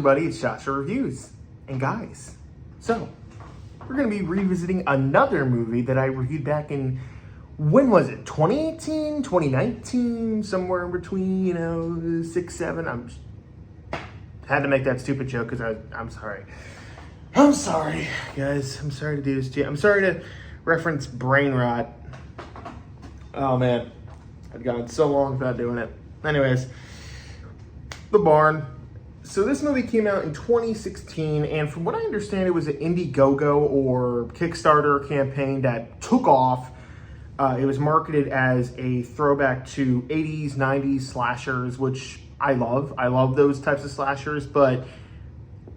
everybody, it's Joshua Reviews. And guys, so we're going to be revisiting another movie that I reviewed back in, when was it? 2018, 2019, somewhere in between, 6, 7. Had to make that stupid joke because I'm sorry. I'm sorry, guys. I'm sorry to do this to you. I'm sorry to reference brain rot. Oh man, I'd gone so long without doing it. Anyways, The Barn. So this movie came out in 2016, and from what I understand, it was an Indiegogo or Kickstarter campaign that took off. It was marketed as a throwback to 80s, 90s slashers, which I love. I love those types of slashers, but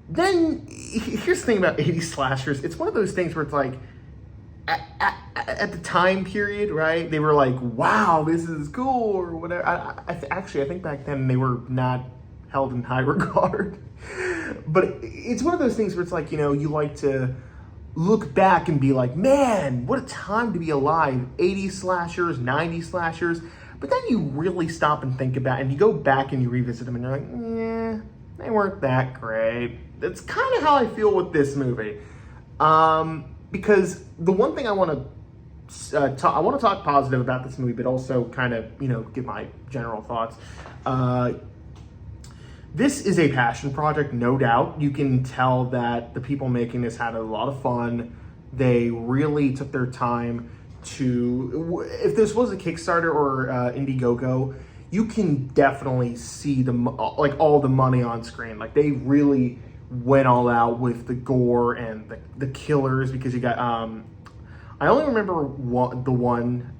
then here's the thing about 80s slashers. It's one of those things where it's like, at the time period, right? They were like, wow, this is cool, or whatever. Actually, I think back then they were not held in high regard. But it's one of those things where it's like, you like to look back and be like, man, what a time to be alive. 80s slashers, 90s slashers. But then you really stop and think about it, and you go back and you revisit them, and you're like, they weren't that great. That's kind of how I feel with this movie. Because the one thing I want to talk positive about this movie, but also kind of, give my general thoughts. This is a passion project, no doubt. You can tell that the people making this had a lot of fun. They really took their time to, if this was a Kickstarter or Indiegogo, you can definitely see all the money on screen. Like, they really went all out with the gore and the killers, because you got, I only remember the one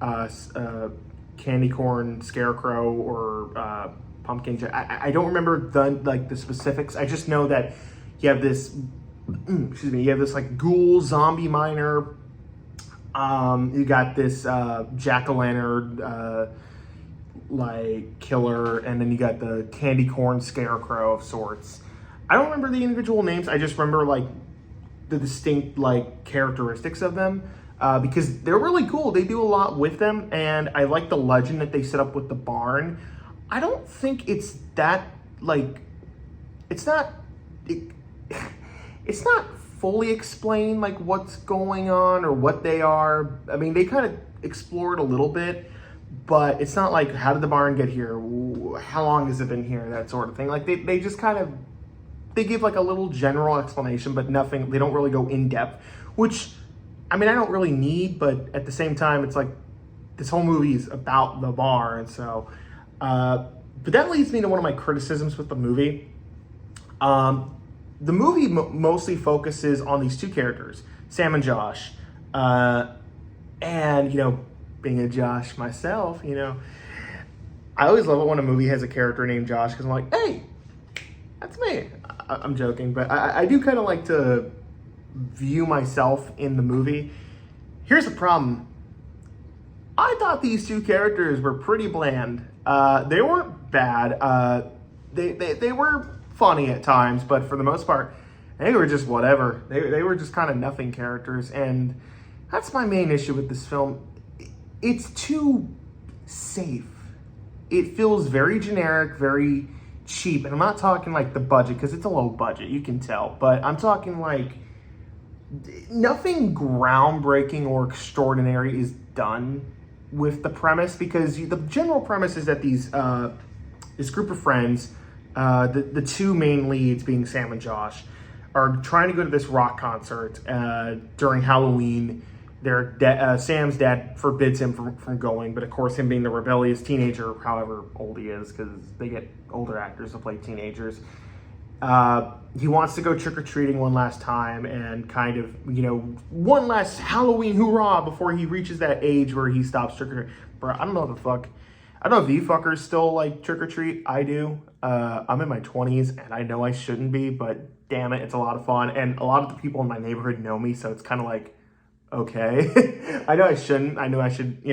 candy corn scarecrow or pumpkin. I don't remember the specifics. I just know that you have this, like ghoul zombie miner. You got this jack-o'-lantern killer, and then you got the candy corn scarecrow of sorts. I don't remember the individual names. I just remember the distinct characteristics of them, because they're really cool. They do a lot with them, and I like the legend that they set up with the barn. I don't think it's that it's not fully explained what's going on or what they are. I mean, they kind of explore it a little bit, but it's not like, how did the barn get here? How long has it been here? That sort of thing. They just kind of, they give a little general explanation, but nothing, they don't really go in depth, which, I mean, I don't really need, but at the same time, it's like, this whole movie is about the barn, so, but that leads me to one of my criticisms with the movie. The movie mostly focuses on these two characters, Sam and Josh, and, being a Josh myself, I always love it when a movie has a character named Josh, because I'm like, hey, that's me. I'm joking, but I do kind of like to view myself in the movie. Here's the problem. I thought these two characters were pretty bland. They weren't bad. They were funny at times, but for the most part, they were just whatever. They were just kind of nothing characters, and that's my main issue with this film. It's too safe. It feels very generic, very cheap, and I'm not talking the budget, because it's a low budget, you can tell, but I'm talking nothing groundbreaking or extraordinary is done with the premise, because the general premise is that this group of friends, the two main leads being Sam and Josh, are trying to go to this rock concert during Halloween. Sam's dad forbids him from going, but of course, him being the rebellious teenager, however old he is, because they get older actors to play teenagers, he wants to go trick-or-treating one last time and kind of, one last Halloween hoorah before he reaches that age where he stops trick-or-treating. Bro, I don't know if you fuckers still trick-or-treat. I do. I'm in my 20s, and I know I shouldn't be, but damn it, it's a lot of fun. And a lot of the people in my neighborhood know me, so it's kind of okay. I know I shouldn't. I know I should,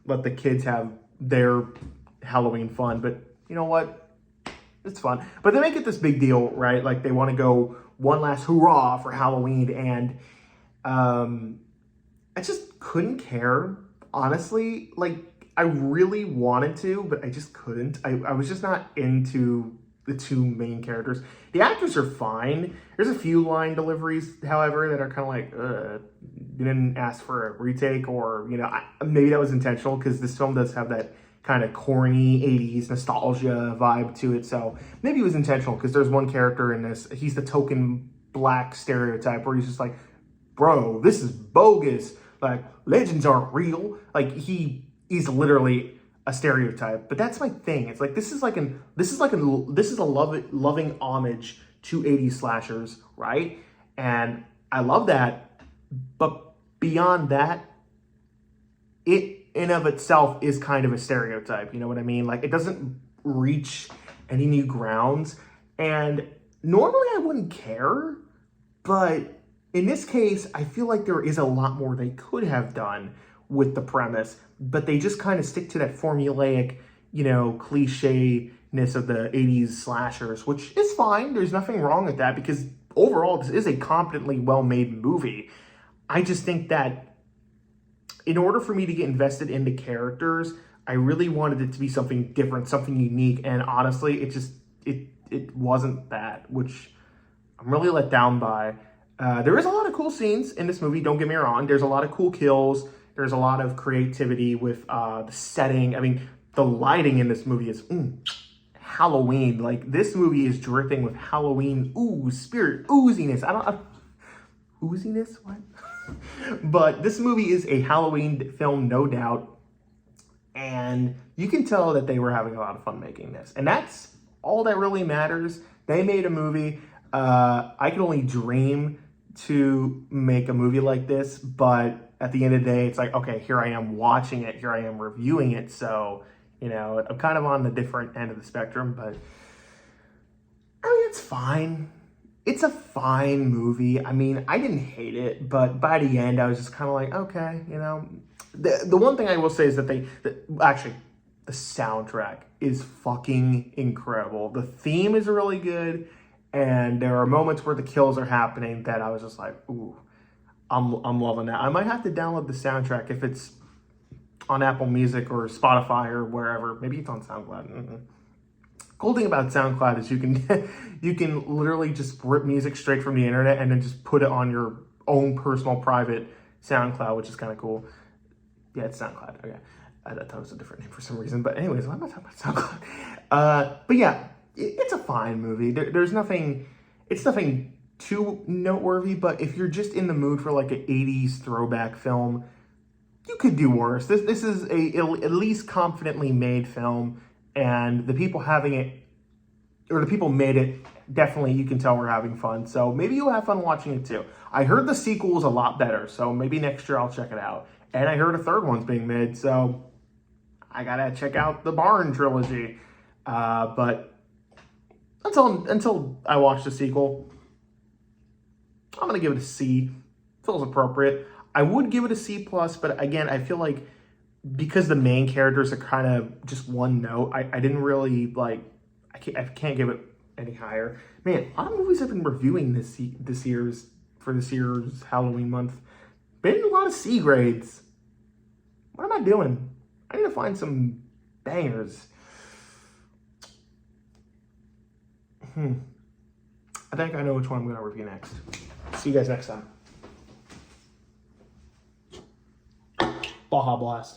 let the kids have their Halloween fun, but you know what? It's fun. But they make it this big deal, right? They want to go one last hoorah for Halloween, and I just couldn't care, honestly. I really wanted to, but I just couldn't. I was just not into the two main characters. The actors are fine. There's a few line deliveries, however, that are kind of like, you didn't ask for a retake, or, you know, maybe that was intentional because this film does have that kind of corny 80s nostalgia vibe to it. So maybe it was intentional because there's one character in this, he's the token black stereotype where he's just like, bro, this is bogus. Like, legends aren't real. Like, he is literally a stereotype. But that's my thing. It's like, this is a loving homage to 80s slashers, right? And I love that. But beyond that, it in of itself is kind of a stereotype. You know what I mean? Like, it doesn't reach any new grounds. And normally I wouldn't care, but in this case, I feel like there is a lot more they could have done with the premise, but they just kind of stick to that formulaic, you know, cliche-ness of the 80s slashers, which is fine. There's nothing wrong with that because overall, this is a competently well-made movie. I just think that in order for me to get invested in the characters, I really wanted it to be something different, something unique, and honestly, it wasn't that, which I'm really let down by. There is a lot of cool scenes in this movie, don't get me wrong. There's a lot of cool kills. There's a lot of creativity with the setting. I mean, the lighting in this movie is Halloween. Like, this movie is dripping with Halloween spirit, ooziness. Ooziness? What? But this movie is a Halloween film, no doubt. And you can tell that they were having a lot of fun making this. And that's all that really matters. They made a movie. I could only dream to make a movie like this, but at the end of the day, it's like, okay, here I am watching it, here I am reviewing it, so, you know, I'm kind of on the different end of the spectrum, but I mean, it's fine. It's a fine movie. I mean, I didn't hate it, but by the end, I was just kind of like, okay, you know. The one thing I will say is that actually, the soundtrack is fucking incredible. The theme is really good. And there are moments where the kills are happening that I was just like, ooh, I'm loving that. I might have to download the soundtrack if it's on Apple Music or Spotify or wherever. Maybe it's on SoundCloud. Cool thing about SoundCloud is you can literally just rip music straight from the internet and then just put it on your own personal private SoundCloud, which is kind of cool. Yeah, it's SoundCloud. Okay, I thought it was a different name for some reason. But anyways, I'm not talking about SoundCloud. But yeah. It's a fine movie. There's nothing, it's nothing too noteworthy, but if you're just in the mood for like an 80s throwback film, you could do worse. This is at least confidently made film, and the people having it, or the people made it, definitely you can tell we're having fun. So maybe you'll have fun watching it too. I heard the sequel is a lot better, so maybe next year I'll check it out. And I heard a third one's being made, so I gotta check out the Barn trilogy. But until I watch the sequel, I'm gonna give it a C. Feels appropriate. I would give it a C+, but again, I feel like because the main characters are kind of just one note, I didn't really like. I can't give it any higher. Man, a lot of movies I've been reviewing this year's Halloween month been a lot of C grades. What am I doing? I need to find some bangers. I think I know which one I'm going to review next. See you guys next time. Baja Blast.